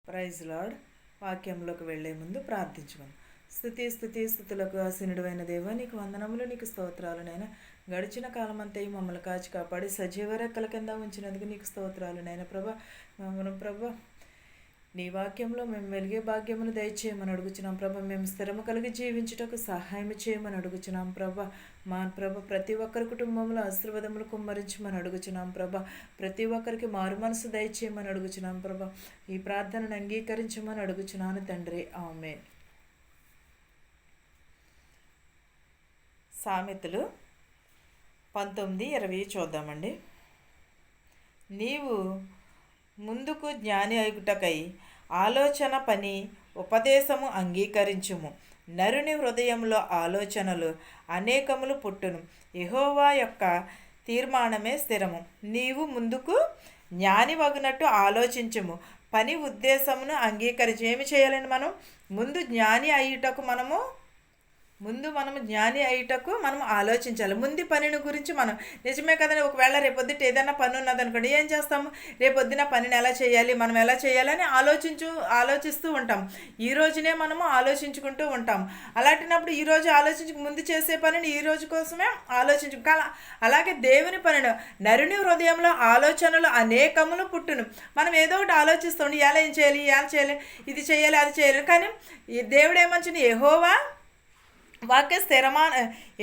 Praise lord. వాక్యంలోకి వెళ్లే ముందు ప్రార్థించుకుందాం. స్థుతులకు ఆసీనుడైన దేవా, నీకు వందనములు, నీకు స్తోత్రాలు. నైనా గడిచిన కాలం అంతా మమ్మల్ని కాచి కాపాడి సజీవ రెక్కల కింద ఉంచినందుకు నీకు స్తోత్రాలు. నైనా ప్రభా నీ వాక్యంలో మేము వెలిగే భాగ్యమును దయచేయమని అడుగుచున్నాం ప్రభా. మేము స్థిరము కలిగి జీవించుటకు సహాయం చేయమని అడుగుచున్నాం ప్రభా. మా ప్రతి ఒక్కరి కుటుంబంలో ఆశీర్వాదములు కుమ్మరించమని అడుగుచున్నాం ప్రభా. ప్రతి ఒక్కరికి మారు మనసు దయచేయమని అడుగుచున్నాం ప్రభా. ఈ ప్రార్థనను అంగీకరించమని అడుగుచున్నాను తండ్రి, ఆమేన్. సామెతలు 19:20 చూద్దామండి. నీవు ముందుకు జ్ఞాని అగుటకై ఆలోచన పని ఉపదేశము అంగీకరించుము. నరుని హృదయంలో ఆలోచనలు అనేకములు పుట్టును, యెహోవా యొక్క తీర్మానమే స్థిరము. నీవు ముందుకు జ్ఞాని వగునట్టు ఆలోచించుము, పని ఉద్దేశమును అంగీకరించు. ఏమి చేయాలండి? ముందు జ్ఞాని అయ్యుటకు మనం ఆలోచించాలి. ముందు పనిని గురించి మనం నిజమే కదండి. ఒకవేళ రేపొద్దుట ఏదైనా పని ఉన్నదనుకోండి, ఏం చేస్తాము? రేపొద్దున పనిని ఎలా చేయాలి, మనం ఎలా చేయాలని ఆలోచిస్తూ ఉంటాం. ఈ రోజునే మనము ఆలోచించుకుంటూ ఉంటాం. అలాంటినప్పుడు ఈరోజు ముందు చేసే పనిని ఈ రోజు కోసమే అలాగే దేవుని పనిని నరుని హృదయంలో ఆలోచనలు అనేకములు పుట్టును. మనం ఏదో ఒకటి ఆలోచిస్తాం, ఎలా ఏం చేయాలి, ఇది చేయాలి, అది చేయాలి. కానీ దేవుడు ఏమంటుంది?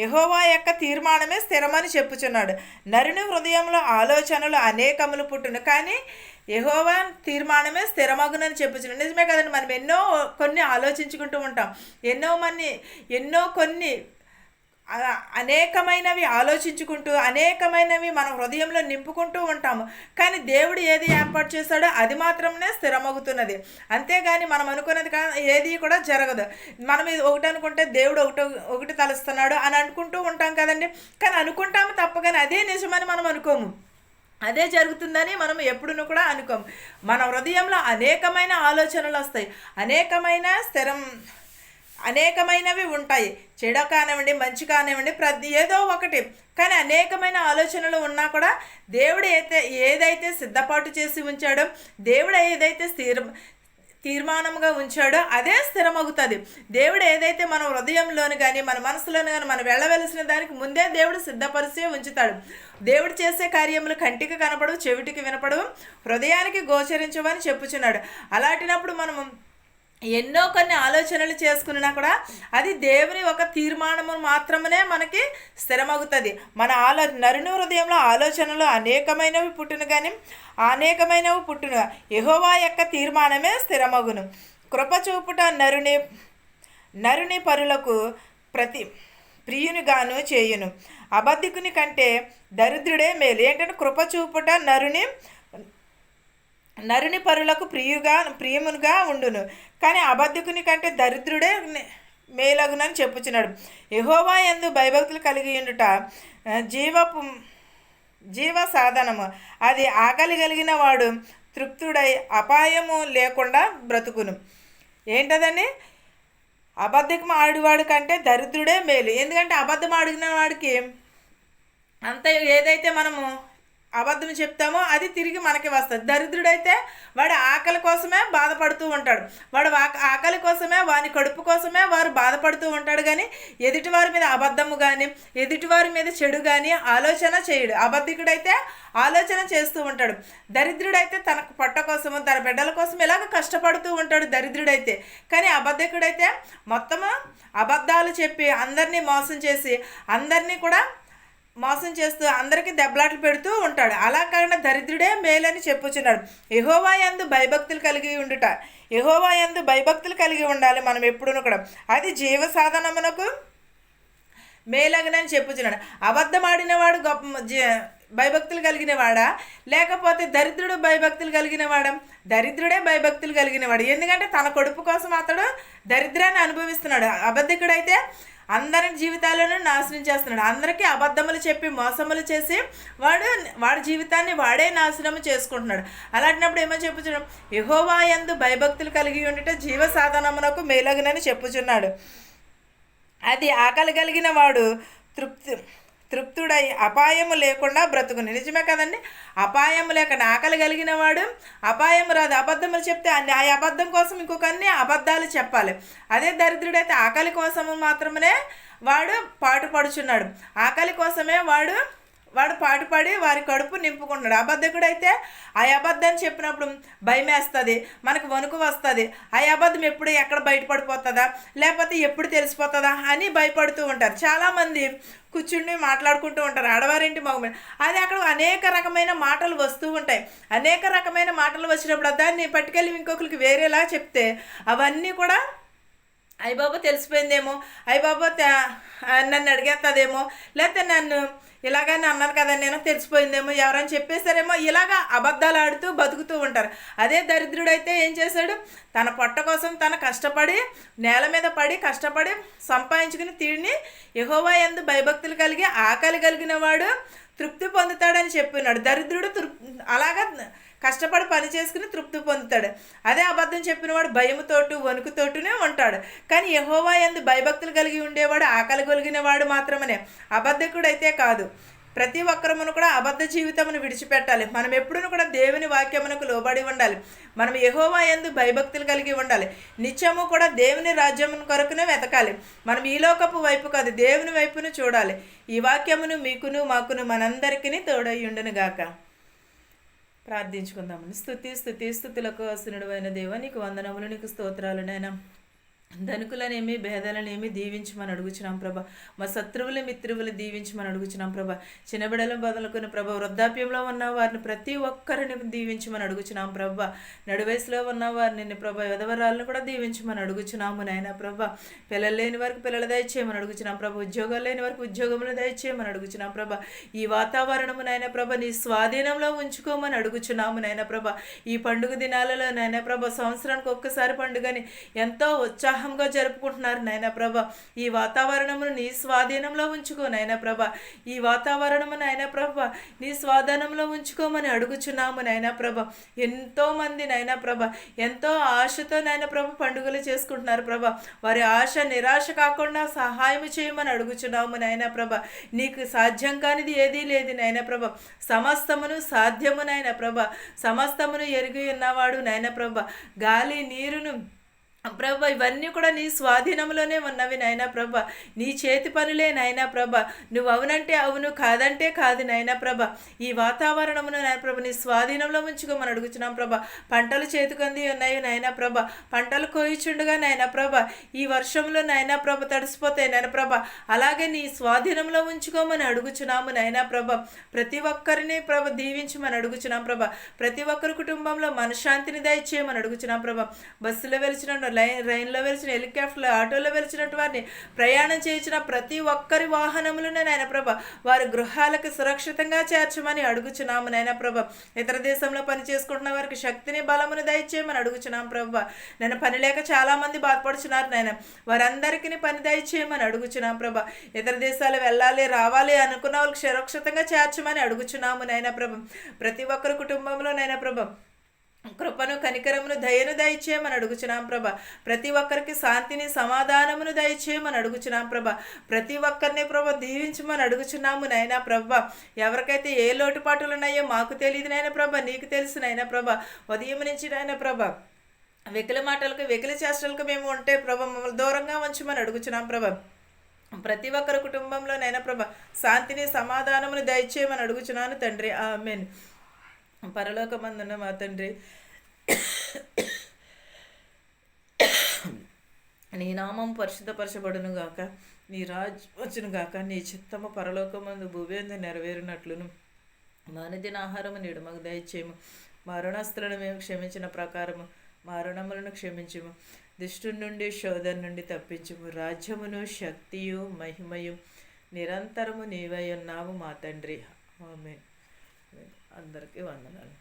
యెహోవా యొక్క తీర్మానమే స్థిరమని చెప్పుచున్నాడు. నరుని హృదయంలో ఆలోచనలు అనేకములు పుట్టును, కానీ యెహోవా తీర్మానమే స్థిరమగునని చెప్పుచున్నాడు. నిజమే కదండి. మనం కొన్ని ఆలోచించుకుంటూ ఉంటాం, కొన్ని అనేకమైనవి ఆలోచించుకుంటూ అనేకమైనవి మన హృదయంలో నింపుకుంటూ ఉంటాము. కానీ దేవుడు ఏది ఏర్పాటు చేశాడో అది మాత్రమే స్థిరమవుతున్నది. అంతేగాని మనం అనుకున్నది ఏది కూడా జరగదు. మనం ఒకటి అనుకుంటే దేవుడు ఒకటి తలుస్తున్నాడు అని అనుకుంటూ ఉంటాం కదండి. కానీ అనుకుంటాము తప్ప, కానీ అదే నిజమని మనం అనుకోము, అదే జరుగుతుందని మనం ఎప్పుడూ కూడా అనుకోము. మన హృదయంలో అనేకమైన ఆలోచనలు వస్తాయి, అనేకమైనవి ఉంటాయి. చెడు కానివ్వండి, మంచి కానివ్వండి, ఏదో ఒకటి. కానీ అనేకమైన ఆలోచనలు ఉన్నా కూడా దేవుడు ఏదైతే సిద్ధపాటు చేసి ఉంచాడో, దేవుడు ఏదైతే తీర్మానంగా ఉంచాడో అదే స్థిరమవుతుంది. దేవుడు ఏదైతే మన హృదయంలోని కానీ మన మనసులోని కానీ మనం వెళ్ళవలసిన దానికి ముందే దేవుడు సిద్ధపరిచే ఉంచుతాడు. దేవుడు చేసే కార్యములు కంటికి కనపడవు, చెవిటికి వినపడవు, హృదయానికి గోచరించవని చెప్పుచున్నాడు. అలాంటినప్పుడు మనము కొన్ని ఆలోచనలు చేసుకున్నా కూడా అది దేవుని ఒక తీర్మానము మాత్రమే మనకి స్థిరమవుతుంది. మన నరుని హృదయంలో ఆలోచనలు అనేకమైనవి పుట్టును, యెహోవా యొక్క తీర్మానమే స్థిరమగును. కృప చూపుట నరుని పరులకు ప్రియునిగాను చేయును, అబద్ధికుని కంటే దరిద్రుడే మేలు. ఏంటంటే కృప చూపుట నరుని పరులకు ప్రియముగా ఉండును, కానీ అబద్ధికుని కంటే దరిద్రుడే మేలగునని చెప్పుచున్నాడు. యెహోవా యందు భయభక్తులు కలిగి ఉండుట జీవ సాధనము. అది ఆకలి కలిగిన వాడు తృప్తుడై అపాయము లేకుండా బ్రతుకును. ఏంటదని? అబద్ధం ఆడివాడు కంటే దరిద్రుడే మేలు. ఎందుకంటే అబద్ధం ఆడిన వాడికి అంత ఏదైతే మనము అబద్ధం చెప్తామో అది తిరిగి మనకి వస్తుంది. దరిద్రుడైతే వాడు ఆకలి కోసమే బాధపడుతూ ఉంటాడు, వాడు ఆకలి కోసమే, వాని కడుపు కోసమే వారు బాధపడుతూ ఉంటాడు. కానీ ఎదుటివారి మీద అబద్ధము కానీ ఎదుటివారి మీద చెడు కానీ ఆలోచన చేయడు. అబద్ధికుడైతే ఆలోచన చేస్తూ ఉంటాడు. దరిద్రుడైతే తన పొట్ట కోసము, తన బిడ్డల కోసం ఇలాగ కష్టపడుతూ ఉంటాడు దరిద్రుడైతే. కానీ అబద్ధికుడైతే మొత్తము అబద్ధాలు చెప్పి అందరినీ మోసం చేసి చేస్తూ అందరికీ దెబ్బలాట్లు పెడుతూ ఉంటాడు. అలా కాకుండా దరిద్రుడే మేలని చెప్పుచున్నాడు. యెహోవా యందు భయభక్తులు కలిగి ఉండాలి మనం ఎప్పుడూ కూడా. అది జీవ సాధనమునకు మేలగునని చెప్పుచున్నాడు. అబద్ధం ఆడినవాడు భయభక్తులు కలిగిన వాడా, లేకపోతే దరిద్రుడు భయభక్తులు కలిగిన వాడా? దరిద్రుడే భయభక్తులు కలిగిన వాడు. ఎందుకంటే తన కొడుకు కోసం అతడు దరిద్రాన్ని అనుభవిస్తున్నాడు. అబద్ధికుడైతే అందరి జీవితాలను నాశనం చేస్తున్నాడు. అందరికీ అబద్ధములు చెప్పి మోసములు చేసి వాడి జీవితాన్ని వాడే నాశనము చేసుకుంటున్నాడు. అలాంటినప్పుడు ఏమో చెప్పుచున్నాడు? యెహోవా యందు భయభక్తులు కలిగి ఉండుట జీవ సాధనమునకు మేలగునని చెప్పుచున్నాడు. అది ఆకలి కలిగిన వాడు తృప్తుడై అపాయము లేకుండా బ్రతుకును. నిజమే కదండి, అపాయము లేకుండా ఆకలి కలిగిన వాడు అపాయము రాదు. అబద్ధములు చెప్తే అన్ని ఆ అబద్ధం కోసం ఇంకొక అన్ని అబద్ధాలు చెప్పాలి. అదే దరిద్రుడైతే ఆకలి కోసము మాత్రమే వాడు పాటుపడుచున్నాడు. ఆకలి కోసమే వాడు పాటుపడి వారి కడుపు నింపుకుంటున్నాడు. అబద్ధకుడైతే ఆ అబద్ధాన్ని చెప్పినప్పుడు భయం వేస్తుంది, మనకు వణుకు వస్తుంది. ఆ అబద్ధం ఎప్పుడు ఎక్కడ బయటపడిపోతుందా, లేకపోతే ఎప్పుడు తెలిసిపోతుందా అని భయపడుతూ ఉంటారు. చాలామంది కూర్చుని మాట్లాడుకుంటూ ఉంటారు, ఆడవారేంటి మగ. అది అక్కడ అనేక రకమైన మాటలు వస్తూ ఉంటాయి. అనేక రకమైన మాటలు వచ్చినప్పుడు దాన్ని పట్టుకెళ్ళి ఇంకొకరికి వేరేలా చెప్తే అవన్నీ కూడా అయ్యబాబు తెలిసిపోయిందేమో, అయ్యబాబు నన్ను అడిగేస్తుందేమో, లేకపోతే నన్ను ఇలాగని అన్నాను కదా నేను తెలిసిపోయిందేమో, ఎవరైనా చెప్పేశారేమో, ఇలాగా అబద్ధాలు ఆడుతూ బతుకుతూ ఉంటారు. అదే దరిద్రుడైతే ఏం చేశాడు, తన పొట్ట కోసం తను కష్టపడి నేల మీద పడి కష్టపడి సంపాదించుకుని తిని యెహోవా యందు భయభక్తులు కలిగి ఆకలి కలిగిన వాడు తృప్తి పొందుతాడని చెప్పినాడు. దరిద్రుడు అలాగా కష్టపడి పని చేసుకుని తృప్తి పొందుతాడు. అదే అబద్ధం చెప్పినవాడు భయముతోటు వణుకుతోటనే ఉంటాడు. కానీ యెహోవా యందు భయభక్తులు కలిగి ఉండేవాడు ఆకలి కలిగిన వాడు మాత్రమే, అబద్ధకుడైతే కాదు. ప్రతి ఒక్కరమును కూడా అబద్ధ జీవితమును విడిచిపెట్టాలి. మనం ఎప్పుడూ కూడా దేవుని వాక్యమునకు లోబడి ఉండాలి. మనం యెహోవా యందు భయభక్తులు కలిగి ఉండాలి. నిత్యము కూడా దేవుని రాజ్యమును కొరకునే వెతకాలి. మనం ఈ లోకపు వైపు కాదు, దేవుని వైపును చూడాలి. ఈ వాక్యమును మీకును మాకును మనందరికీ తోడయ్యుండును గాక. ప్రార్థించుకుందామని. స్తుతులకు అసునుడు అయిన దేవ, నీకు వందనములు, నీకు స్తోత్రాలు నైనా. ధనికులనేమి భేదాలనేమి దీవించమని అడుగుచున్నాం ప్రభా. మా శత్రువులు మిత్రువులు దీవించమని అడుగుచున్నాం ప్రభా. చిన్నబిడలు బదులుకుని ప్రభా, వృద్ధాప్యంలో ఉన్న వారిని ప్రతి ఒక్కరిని దీవించమని అడుగుచున్నాం ప్రభా. నడువయసులో ఉన్న వారిని ప్రభా, విధవరాలను కూడా దీవించమని అడుగుచున్నాము నాయన ప్రభా. పిల్లలు లేని వారికి పిల్లలు దయచేయమని అడుగుచున్నాం ప్రభా. ఉద్యోగాలు లేని వారికి ఉద్యోగములు దయచేయమని అడుగుచున్నాం ప్రభా. ఈ వాతావరణము నాయన ప్రభా నీ స్వాధీనంలో ఉంచుకోమని అడుగుచున్నాము నాయన ప్రభా. ఈ పండుగ దినాలలో నాయన ప్రభా, సంవత్సరానికి ఒక్కసారి పండుగని ఎంతో ఉత్సాహంగా జరుపుకుంటున్నారు నాయన ప్రభా. ఈ వాతావరణమును నీ స్వాధీనంలో ఉంచుకో నాయన ప్రభా. ఈ వాతావరణము నాయన ప్రభా నీ స్వాధీనంలో ఉంచుకోమని అడుగుచున్నాము నాయన ప్రభా. ఎంతోమంది నాయన ప్రభా ఎంతో ఆశతో నాయన ప్రభా పండుగలు చేసుకుంటున్నారు ప్రభా. వారి ఆశ నిరాశ కాకుండా సహాయం చేయమని అడుగుచున్నాము నాయన ప్రభా. నీకు సాధ్యం కానిది ఏదీ లేదు నాయన ప్రభా. సమస్తమును సాధ్యము నాయన ప్రభా. సమస్తమును ఎరిగి ఉన్నవాడు నాయన ప్రభా. గాలి నీరును ప్రభా ఇవన్నీ కూడా నీ స్వాధీనంలోనే ఉన్నవి నాయనా ప్రభా. నీ చేతి పనులే నాయనా ప్రభా. నువ్వు అవునంటే అవును, కాదంటే కాదు నాయనా ప్రభా. ఈ వాతావరణమును నాయన ప్రభా నీ స్వాధీనంలో ఉంచుకోమని అడుగుచున్నాం ప్రభా. పంటలు చేతికొంది ఉన్నాయి నాయనా ప్రభా. పంటలు కోయిచుండగా నాయనా ప్రభా ఈ వర్షంలో నాయనా ప్రభా తడిసిపోతాయి నాయన ప్రభా. అలాగే నీ స్వాధీనంలో ఉంచుకోమని అడుగుచున్నాము నాయనా ప్రభా. ప్రతి ఒక్కరిని ప్రభా దీవించమని అడుగుచున్నాం ప్రభా. ప్రతి ఒక్కరి కుటుంబంలో మనశ్శాంతిని దయచేయమని అడుగుచున్నాం ప్రభా. బస్సులో వెలిచిన రైల్లో వెలిచిన హెలికాప్టర్లో ఆటోలో వెలిచినట్టు వారిని ప్రయాణం చేయించిన ప్రతి ఒక్కరి వాహనములను నాయన ప్రభ వారి గృహాలకు సురక్షితంగా చేర్చమని అడుగుచున్నాము నాయన ప్రభ. ఇతర దేశంలో పని చేసుకుంటున్న వారికి శక్తిని బలమును దయచేయమని అడుగుచున్నాం ప్రభ. నేను పని లేక చాలామంది బాధపడుచున్నారు నాయన, వారందరికీ పని దయచేయమని అడుగుచున్నాం ప్రభ. ఇతర దేశాలు వెళ్ళాలి రావాలి అనుకున్న వాళ్ళకి సురక్షితంగా చేర్చమని అడుగుచున్నాము నాయన ప్రభ. ప్రతి ఒక్కరి కుటుంబంలో నాయన ప్రభ కృపను కనికరమును దయను దయచేయమని అడుగుచున్నాం ప్రభా. ప్రతి ఒక్కరికి శాంతిని సమాధానమును దయచేయమని అడుగుచున్నాం ప్రభా. ప్రతి ఒక్కరిని ప్రభా దీవించమని అడుగుచున్నాము నాయనా ప్రభా. ఎవరికైతే ఏ లోటుపాటులు ఉన్నాయో మాకు తెలియదు నాయన ప్రభా, నీకు తెలుసు నాయన ప్రభా. ఉదయం నుంచి నాయన ప్రభా వెకిలి మాటలకు వెకిలి చేష్టలకు మేము ఉంటే ప్రభా మమ్మల్ని దూరంగా ఉంచమని అడుగుచున్నాం ప్రభా. ప్రతి ఒక్కరి కుటుంబంలో నాయన ప్రభా శాంతిని సమాధానమును దయచేయమని అడుగుచున్నాను తండ్రి. ఆమేన్. పరలోకమందున్న మా తండ్రి, నీ నామం పరిశుద్ధపరచబడును గాక, నీ రాజ్యం వచ్చును గాక, నీ చిత్తము పరలోకమందు భూవేందు నెరవేరినట్లును మానదిన ఆహారము నేడు మాకు దయచేయము. మా రుణస్తులను మేము క్షమించిన ప్రకారము మా రుణములను క్షమించము. దుష్టు నుండి శోధన నుండి తప్పించుము. రాజ్యమును శక్తియు మహిమయు నిరంతరము నీవై ఉన్నావు మా తండ్రి. ఆమేన్. అందరికీ వందనాలు.